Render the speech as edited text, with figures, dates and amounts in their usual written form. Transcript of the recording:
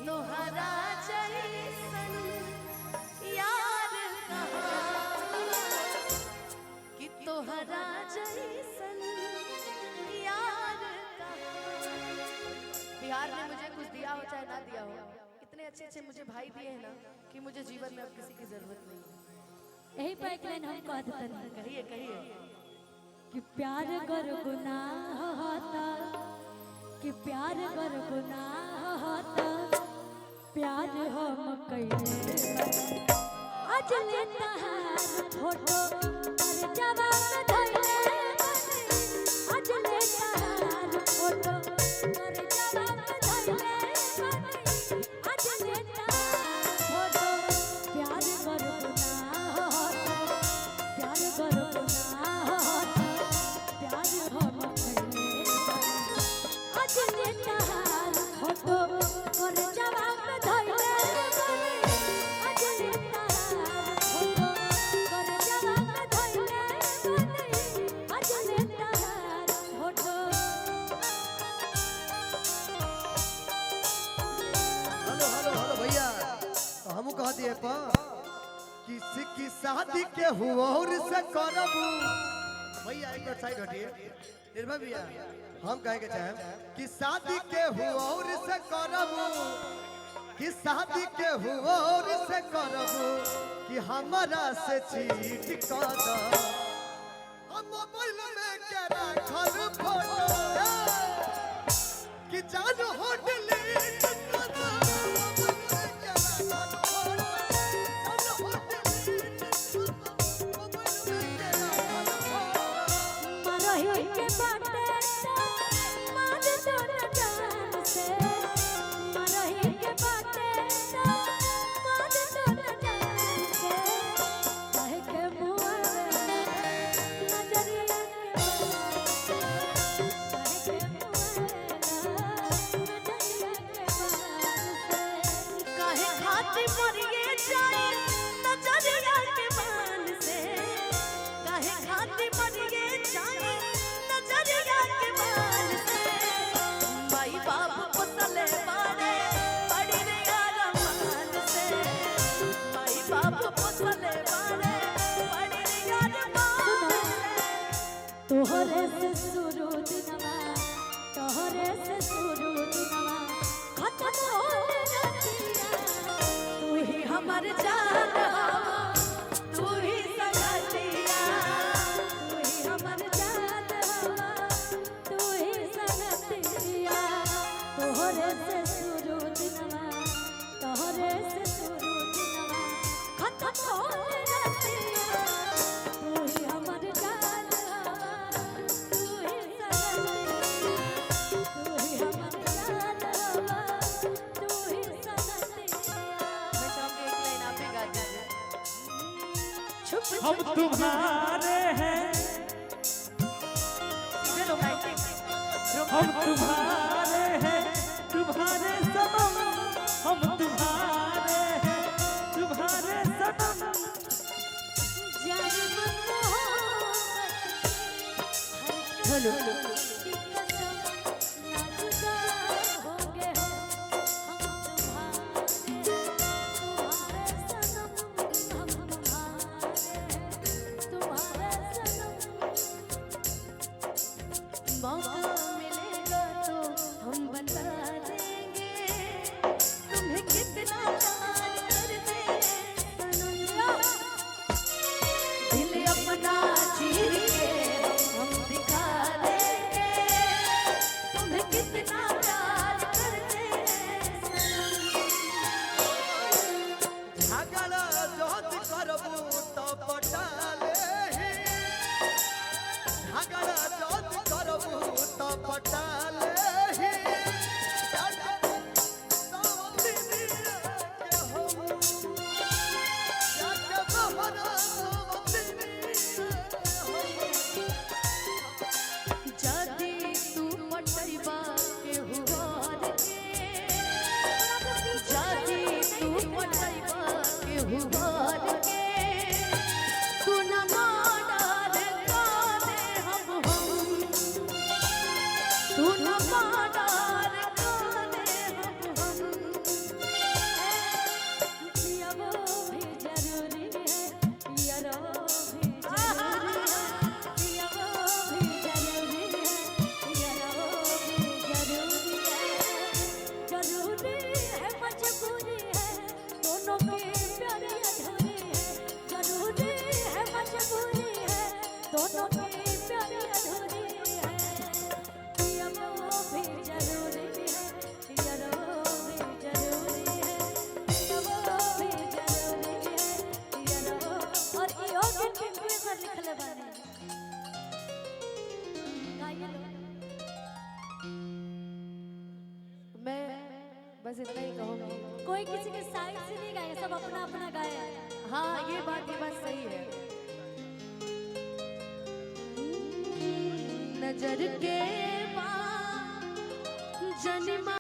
तोहरा जैसन यार कि तोहरा जैसन यार। बिहार ने मुझे कुछ दिया हो चाहे ना दिया हो, इतने अच्छे अच्छे मुझे भाई दिए हैं ना कि मुझे जीवन में अब किसी की जरूरत नहीं है। यही पर एक लाइन हम कह देते हैं, कहिए कहिए कि प्यार कर गुनाह होता, कि प्यार कर गुनाह होता, प्यार हम कइले आज लेता है फोटो और जवाब धइले आज लेता है फोटो और जवाब धइले आज लेता फोटो। प्यार कर गुनाह होता, प्यार कर गुनाह होता, प्यार हम कइले आज लेता है फोटो और जवाब धइले आज लेता है फोटो और जवाब धइले आज लेता है फोटो। हेलो हेलो हेलो भैया, तो हम कह दिए किसी की शादी के हुआ और से करबू। भैया एक बार साइड हटिए, निर्भय भैया हम कहे के चाहे कि शादी के हुआ और से करबू, कि शादी के हुआ और से करबू, कि हमारा से चीट कर दो हम मोबाइल में के रखल फोटो कि जान हो डिलीट कर दो। मरही के बाटे मार दो न जान से, मरही के बाटे मार दो न जान से। कहे के मुआ नजरिया के बात से, कहे के मुआ नजरिया के बात से। काहे खातिर मरिए जाए नजरिया के बान से, काहे खातिर मरिए जाए नजरिया के बान से। माई बाप पोसले बाड़े बड़ी रे अरमान से, माई बाप पोसले बाड़े बड़ी रे अरमान से। तोहरे से शुरू दिनवा, तोहरे से शुरू दिनवा खत्म होने रतिया। तू ही हमर जान हो, तू ही संगतिया, तू ही हमर जान हवा, तू ही संगतिया। तोहरे से शुरू दिनवा, तोहरे से शुरू दिनवा खत्म होने रतिया। तू ही हमर जान हवा, तू ही संगतिया, तू ही हमर जान हवा, तू ही संगतिया। मैं चाहूंगी एक लाइन आप ही गा दीजिए। छुप हम छुप तुम्हारे हैं, सीधे रोमांटिक हम तुम्हारे हैं, तुम्हारे सनम, हम तुम्हारे हैं, तुम्हारे सनम। जान मोहब्बत हर हेलो की कसम ना जुदा होंगे हम तुम्हारे, तुम्हारे सनम हम तुम्हारे सनम। मौका मिलेगा तो हम बता देंगे तुम्हें कितना प्यार करते हैं सनम। दिल अपना चीर के हम दिखा देंगे तुम्हें कितना प्यार करते हैं सनम। झगड़ा जोत करबू तो पटाले ही, झगड़ा जोत करबू तो प्यारी अधूरी है पिया वो भी जरूरी है पिया वो भी जरूरी है पिया वो भी जरूरी है पिया वो और यो के टिंकू सर लिखले बाने गाइए लो मैं बस इतना ही कहूँगी। कोई किसी के साइड से नहीं गाया सब अपना अपना गाया हाँ ये बात सही है। नजर के बाद जन्मा